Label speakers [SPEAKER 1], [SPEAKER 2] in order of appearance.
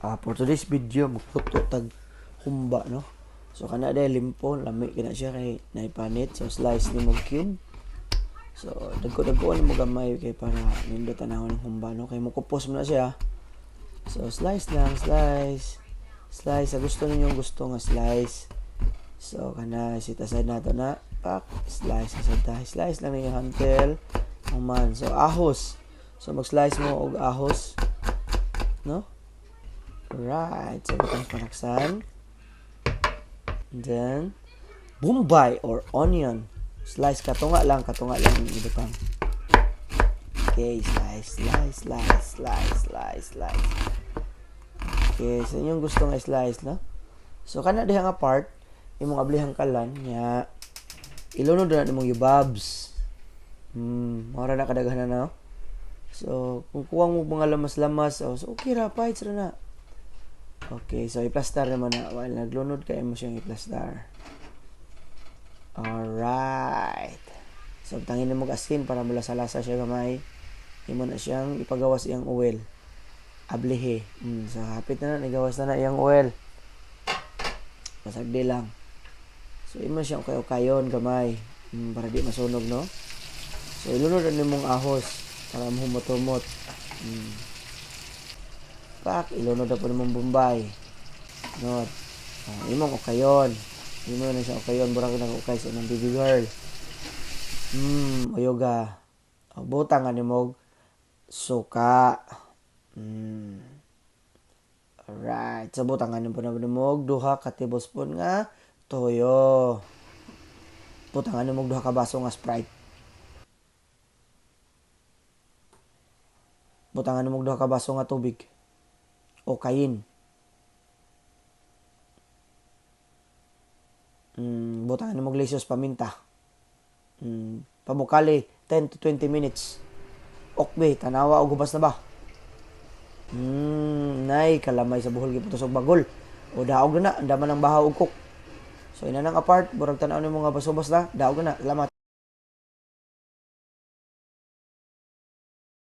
[SPEAKER 1] For today's video, magluto tag humba, no? So, kana day limpo, lami kina siya kay naipanit. So, slice ni mo cube. So, dagko-dagko ni mo gamay kay para nindot tanawon ng humba, no? Kay mo kupos mo na siya. So, slice lang, slice. Slice, sa gusto ninyong gusto nga slice. So, kana sitasad nato na pak, slice sa slice lang yung hantel. Man. So, ahos. So, mag-slice mo og ahos, no? Right. So, butang panaksan. And then, bombay or onion. Slice katunga lang yung ibutang. Okay, slice. Okay, so yung gusto nga slice, no? So, kana dihang apart, imong ablihang kalan, nya, ilunod na imong yubabs. Mara na kadaghan na, no? So, kung kuwang mo mga lamas-lamas, so okay ra, pahit ra na. Okay, so i-plaster naman na. While naglunod kayo mo siyang i-plaster. Alright. So, tangin na mag-asin para malasa-lasa siya gamay. Imo na siyang ipagawas iyang oil. Ablihe. So, hapit na nagawas na iyang oil. Pasagdi lang. So, imo siyang kayo-kayon gamay. Para di masunog, no? So, ilunod na mong ahos para mahumot-humot. Pak, ilunod na po namang Bombay. Not. Imong okayon. Imo na siya okayon. Burang na okay sa ng baby girl. Oyoga. Butang nga ni mog suka. Alright. So, butang nga ni po na mog duha ka tablespoon nga toyo. Butang nga ni mog duha ka baso nga Sprite. Butang nga ni mog duha ka baso nga tubig. O kain. Butangan mo glacios paminta. Pamukali 10 to 20 minutes. Okbe, tanawa o gubas na ba? Nay, kalamay sa buhol giputos og bagol. O daog na, andaman ang bahaw og cook. So ina nang apart, burag tan-aw nimo nga basubas na, daog na. Salamat.